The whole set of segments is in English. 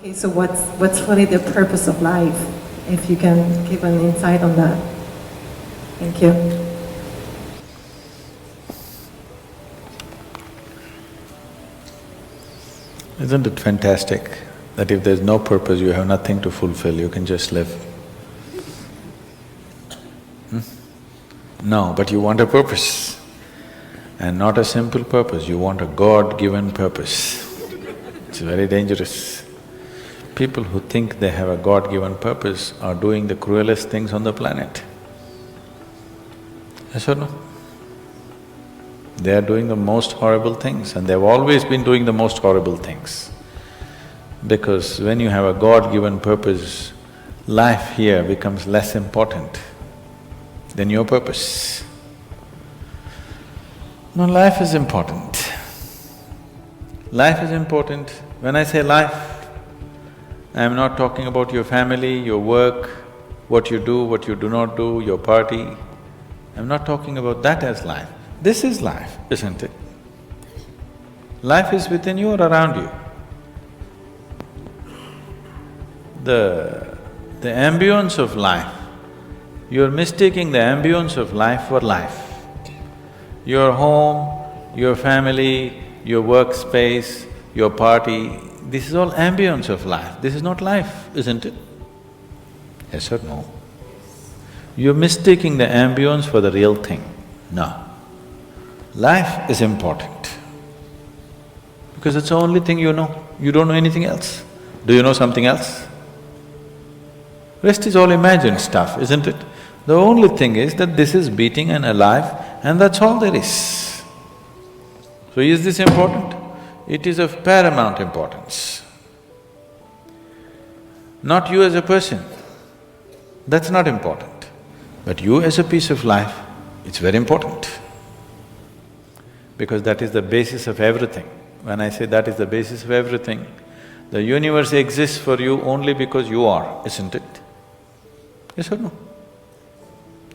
Okay, so what's really the purpose of life? If you can give an insight on that. Thank you. Isn't it fantastic that if there's no purpose, you have nothing to fulfill, you can just live? No, but you want a purpose. And not a simple purpose, you want a God-given purpose. It's very dangerous. People who think they have a God-given purpose are doing the cruelest things on the planet. Yes or no? They are doing the most horrible things and they've always been doing the most horrible things. Because when you have a God-given purpose, life here becomes less important than your purpose. No, life is important. Life is important. When I say life, I am not talking about your family, your work, what you do not do, your party. I'm not talking about that as life. This is life, isn't it? Life is within you or around you. The ambience of life, you're mistaking the ambience of life for life. Your home, your family, your workspace, your party, this is all ambience of life. This is not life, isn't it? Yes or no? You're mistaking the ambience for the real thing. No. Life is important because it's the only thing you know. You don't know anything else. Do you know something else? Rest is all imagined stuff, isn't it? The only thing is that this is beating and alive and that's all there is. So is this important? It is of paramount importance. Not you as a person, that's not important. But you as a piece of life, it's very important. Because that is the basis of everything. When I say that is the basis of everything, the universe exists for you only because you are, isn't it? Yes or no?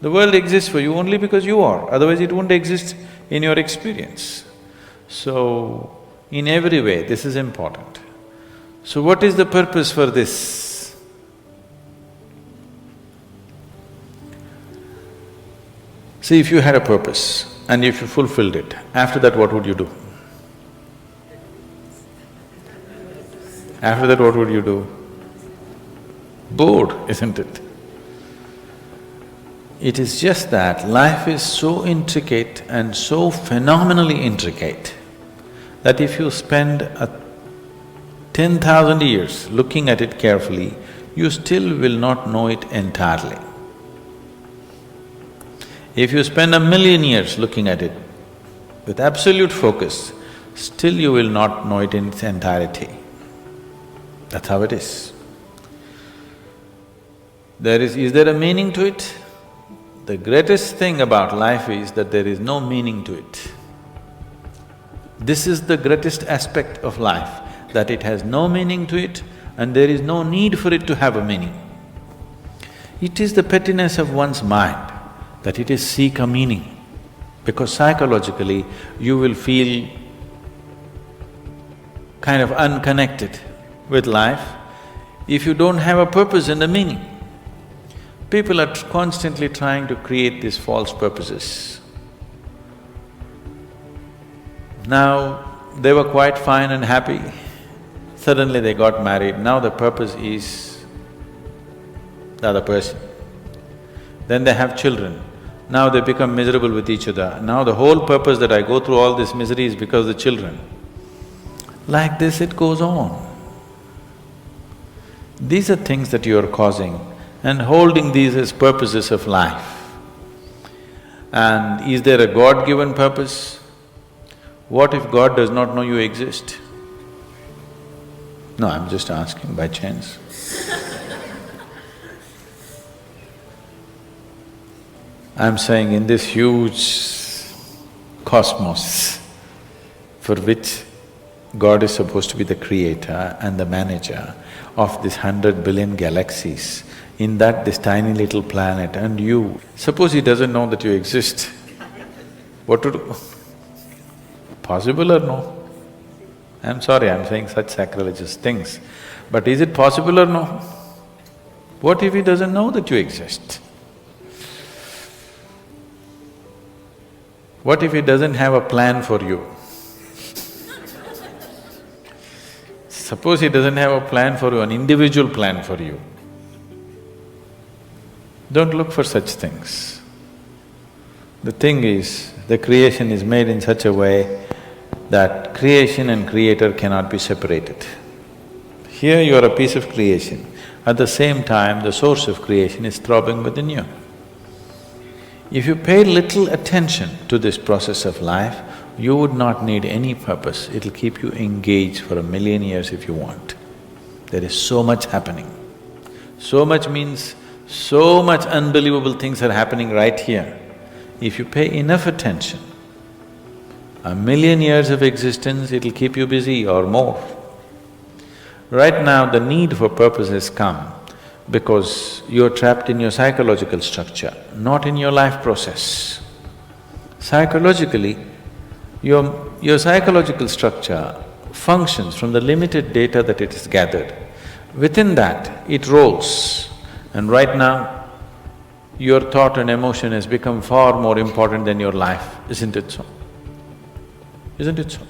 The world exists for you only because you are, otherwise it wouldn't exist in your experience. So, in every way, this is important. So what is the purpose for this? See, if you had a purpose and if you fulfilled it, after that what would you do? After that what would you do? Bored, isn't it? It is just that life is so intricate and so phenomenally intricate that if you spend 10,000 years looking at it carefully, you still will not know it entirely. If you spend 1,000,000 years looking at it with absolute focus, still you will not know it in its entirety. That's how it is. Is there a meaning to it? The greatest thing about life is that there is no meaning to it. This is the greatest aspect of life, that it has no meaning to it and there is no need for it to have a meaning. It is the pettiness of one's mind that it is seek a meaning, because psychologically you will feel kind of unconnected with life if you don't have a purpose and a meaning. People are constantly trying to create these false purposes. Now, they were quite fine and happy, suddenly they got married, now the purpose is the other person. Then they have children, now they become miserable with each other, now the whole purpose that I go through all this misery is because of the children. Like this it goes on. These are things that you are causing and holding these as purposes of life. And is there a God-given purpose? What if God does not know you exist? No, I'm just asking by chance. I'm saying in this huge cosmos for which God is supposed to be the creator and the manager of this 100 billion galaxies, in that this tiny little planet and you, suppose he doesn't know that you exist, what to do? Possible or no? I'm sorry, I'm saying such sacrilegious things, but is it possible or no? What if he doesn't know that you exist? What if he doesn't have a plan for you? Suppose he doesn't have a plan for you, an individual plan for you. Don't look for such things. The thing is, the creation is made in such a way that creation and creator cannot be separated. Here you are a piece of creation, at the same time the source of creation is throbbing within you. If you pay little attention to this process of life, you would not need any purpose, it'll keep you engaged for 1,000,000 years if you want. There is so much happening. So much means so much unbelievable things are happening right here. If you pay enough attention, 1,000,000 years of existence, it'll keep you busy or more. Right now, the need for purpose has come because you're trapped in your psychological structure, not in your life process. Psychologically, your psychological structure functions from the limited data that it has gathered. Within that, it rolls. And right now, your thought and emotion has become far more important than your life, isn't it so? Isn't it so?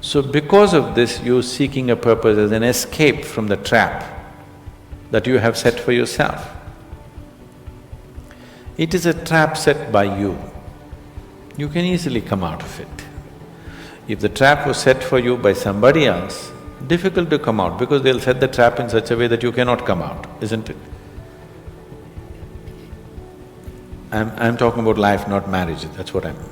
So because of this, you're seeking a purpose as an escape from the trap that you have set for yourself. It is a trap set by you. You can easily come out of it. If the trap was set for you by somebody else, difficult to come out because they'll set the trap in such a way that you cannot come out, isn't it? I'm talking about life, not marriage, that's what I mean.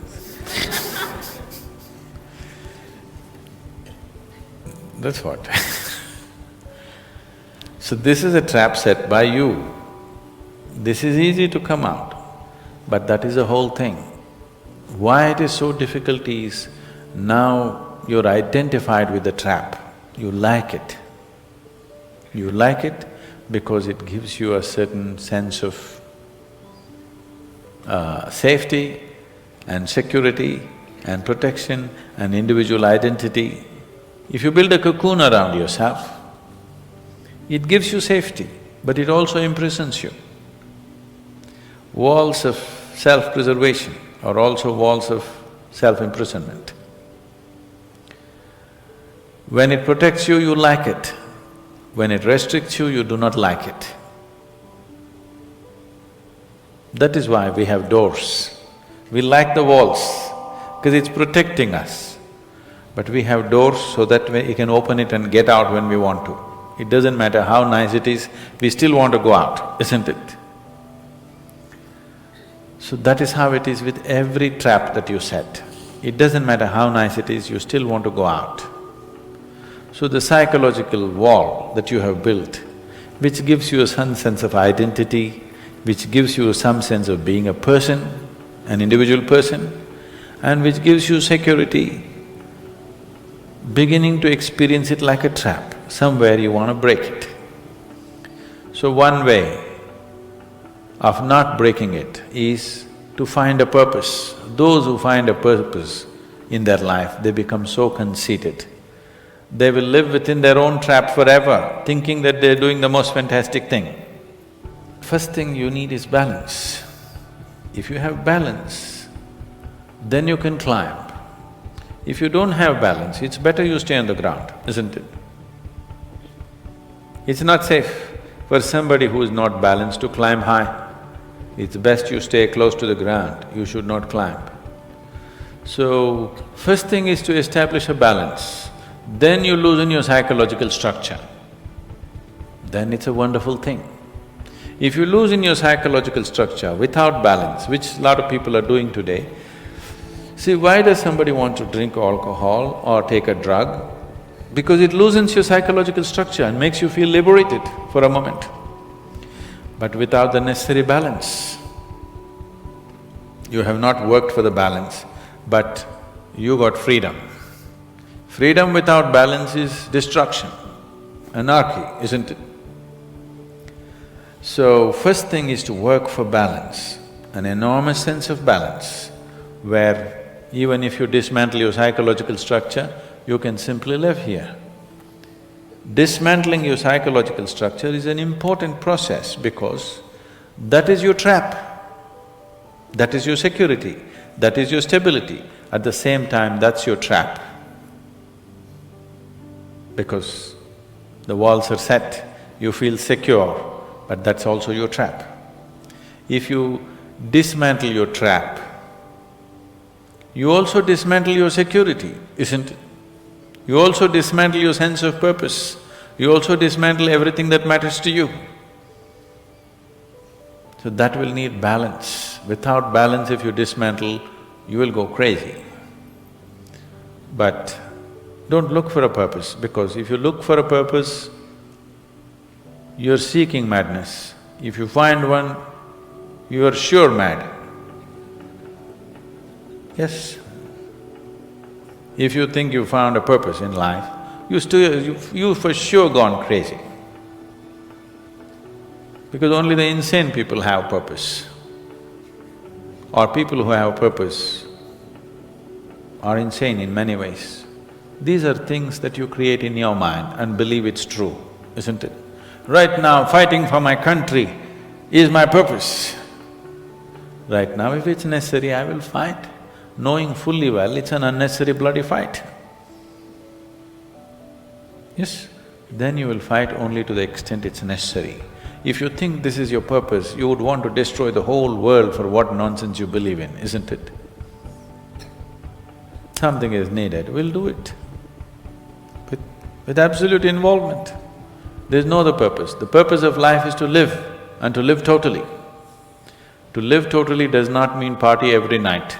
That's what So this is a trap set by you. This is easy to come out, but that is the whole thing. Why it is so difficult is, now you're identified with the trap, you like it. You like it because it gives you a certain sense of safety and security and protection and individual identity. If you build a cocoon around yourself, it gives you safety, but it also imprisons you. Walls of self-preservation are also walls of self-imprisonment. When it protects you, you like it. When it restricts you, you do not like it. That is why we have doors. We like the walls, because it's protecting us. But we have doors so that we can open it and get out when we want to. It doesn't matter how nice it is, we still want to go out, isn't it? So that is how it is with every trap that you set. It doesn't matter how nice it is, you still want to go out. So the psychological wall that you have built, which gives you some sense of identity, which gives you some sense of being a person, an individual person, and which gives you security, beginning to experience it like a trap, somewhere you want to break it. So one way of not breaking it is to find a purpose. Those who find a purpose in their life, they become so conceited. They will live within their own trap forever, thinking that they're doing the most fantastic thing. First thing you need is balance. If you have balance, then you can climb. If you don't have balance, it's better you stay on the ground, isn't it? It's not safe for somebody who is not balanced to climb high. It's best you stay close to the ground, you should not climb. So, first thing is to establish a balance, then you loosen your psychological structure. Then it's a wonderful thing. If you loosen your psychological structure without balance, which a lot of people are doing today, see, why does somebody want to drink alcohol or take a drug? Because it loosens your psychological structure and makes you feel liberated for a moment. But without the necessary balance, you have not worked for the balance, but you got freedom. Freedom without balance is destruction, anarchy, isn't it? So, first thing is to work for balance, an enormous sense of balance, where even if you dismantle your psychological structure, you can simply live here. Dismantling your psychological structure is an important process because that is your trap. That is your security, that is your stability. At the same time, that's your trap. Because the walls are set, you feel secure, but that's also your trap. If you dismantle your trap, you also dismantle your security, isn't it? You also dismantle your sense of purpose, you also dismantle everything that matters to you. So that will need balance. Without balance, if you dismantle, you will go crazy. But don't look for a purpose, because if you look for a purpose, you're seeking madness. If you find one, you are sure mad. Yes. If you think you found a purpose in life, you for sure gone crazy. Because only the insane people have purpose. Or people who have purpose are insane in many ways. These are things that you create in your mind and believe it's true, isn't it? Right now, fighting for my country is my purpose. Right now, if it's necessary, I will fight, knowing fully well it's an unnecessary bloody fight. Yes, then you will fight only to the extent it's necessary. If you think this is your purpose, you would want to destroy the whole world for what nonsense you believe in, isn't it? Something is needed, we'll do it. With absolute involvement. There's no other purpose. The purpose of life is to live and to live totally. To live totally does not mean party every night.